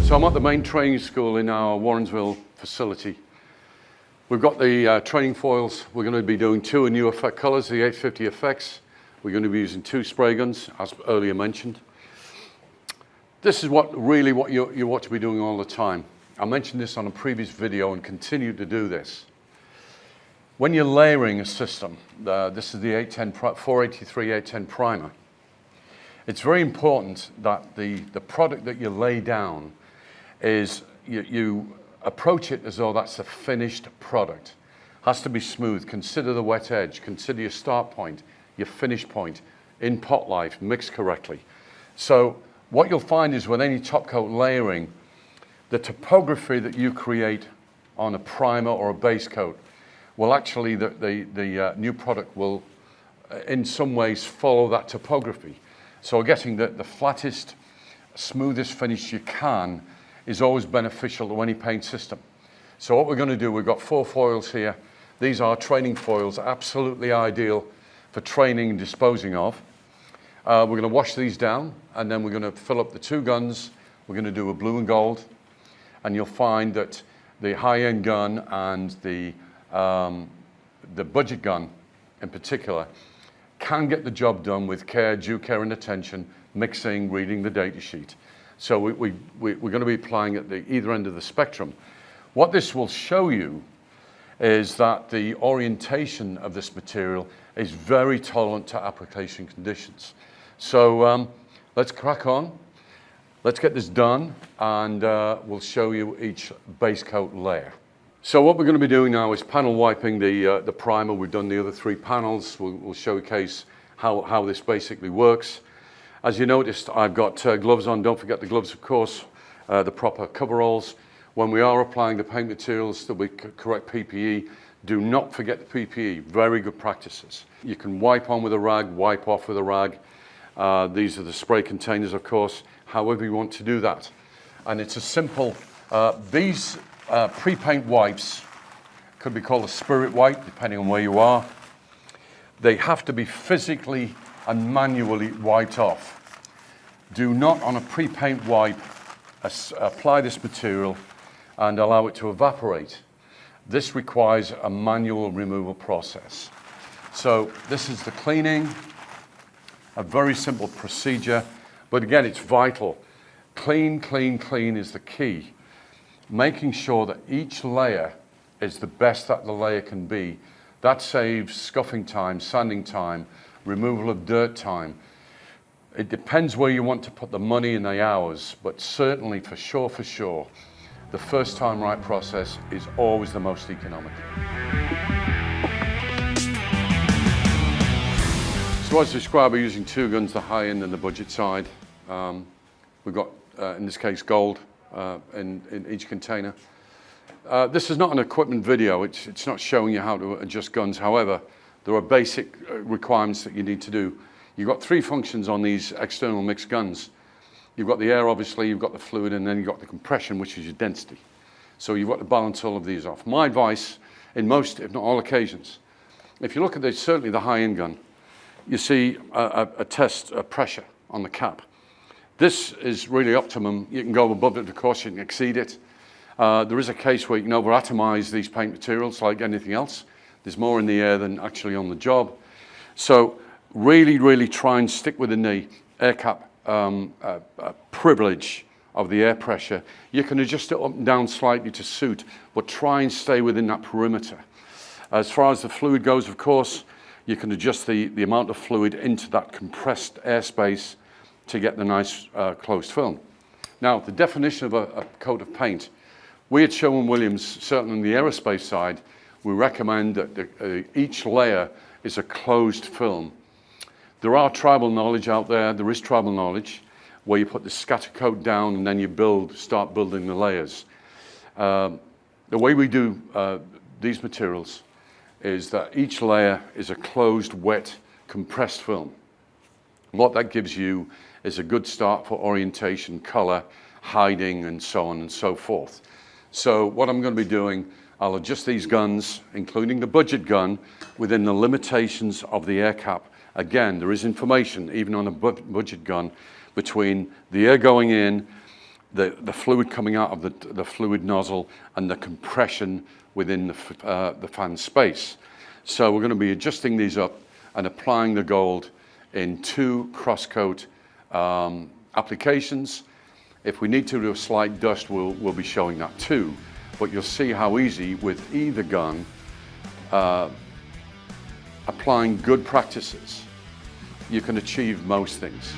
So I'm at the main training school in our Warrensville facility. We've got the training foils. We're going to be doing 2 new effect colors, the 850 effects. We're going to be using 2 spray guns, as earlier mentioned. This is what you ought to be doing all the time. I mentioned this on a previous video and continue to do this. When you're layering a system, this is the 483 810 primer. It's very important that the product that you lay down is you approach it as though that's a finished product. Has to be smooth. Consider the wet edge. Consider your start point, your finish point, in pot life, mixed correctly. So what you'll find is with any top coat layering, the topography that you create on a primer or a base coat will actually, the new product will in some ways follow that topography. So getting the flattest, smoothest finish you can is always beneficial to any paint system. So what we're going to do, we've got 4 foils here. These are training foils, absolutely ideal for training and disposing of. We're going to wash these down, and then we're going to fill up the 2 guns. We're going to do a blue and gold, and you'll find that the high-end gun and the budget gun in particular can get the job done with care, due care and attention, mixing, reading the data sheet. So we're going to be applying at either end of the spectrum. What this will show you is that the orientation of this material is very tolerant to application conditions. So let's crack on. Let's get this done, and we'll show you each base coat layer. So what we're going to be doing now is panel wiping the primer. We've done the other 3 panels. We'll showcase how this basically works. As you noticed, I've got gloves on. Don't forget the gloves, of course, the proper coveralls. When we are applying the paint materials, the correct PPE, do not forget the PPE. Very good practices. You can wipe on with a rag, wipe off with a rag. These are the spray containers, of course, however you want to do that. And it's a simple, these pre-paint wipes could be called a spirit wipe, depending on where you are. They have to be physically and manually wiped off. Do not, on a pre-paint wipe, apply this material and allow it to evaporate. This requires a manual removal process. So this is the cleaning, a very simple procedure, but again, it's vital. Clean, clean, clean is the key. Making sure that each layer is the best that the layer can be. That saves scuffing time, sanding time, removal of dirt time. It depends where you want to put the money and the hours, but certainly for sure, the first time right process is always the most economic. So as described, we're using 2 guns, the high end and the budget side. We've got, in this case, gold in each container. This is not an equipment video. It's not showing you how to adjust guns. However, there are basic requirements that you need to do. You've got 3 functions on these external mixed guns. You've got the air, obviously, you've got the fluid, and then you've got the compression, which is your density. So you've got to balance all of these off. My advice, in most, if not all occasions, if you look at certainly the high-end gun, you see a test pressure on the cap. This is really optimum. You can go above it, of course, you can exceed it. There is a case where you can over-atomize these paint materials like anything else. There's more in the air than actually on the job. So really try and stick within the air cap privilege of the air pressure. You can adjust it up and down slightly to suit, but try and stay within that perimeter. As far as the fluid goes, of course, you can adjust the amount of fluid into that compressed airspace to get the nice closed film. Now, the definition of a coat of paint, we at Sherwin-Williams, certainly on the aerospace side, we recommend that each layer is a closed film. There are tribal knowledge out there. There is tribal knowledge where you put the scatter coat down and then you start building the layers. The way we do these materials is that each layer is a closed, wet, compressed film. What that gives you is a good start for orientation, color, hiding, and so on and so forth. So what I'm going to be doing, I'll adjust these guns, including the budget gun, within the limitations of the air cap. Again, there is information, even on a budget gun, between the air going in, the fluid coming out of the fluid nozzle and the compression within the fan space. So we're going to be adjusting these up and applying the gold in 2 cross-coat applications. If we need to do a slight dust, we'll be showing that too. But you'll see how easy with either gun, applying good practices, you can achieve most things.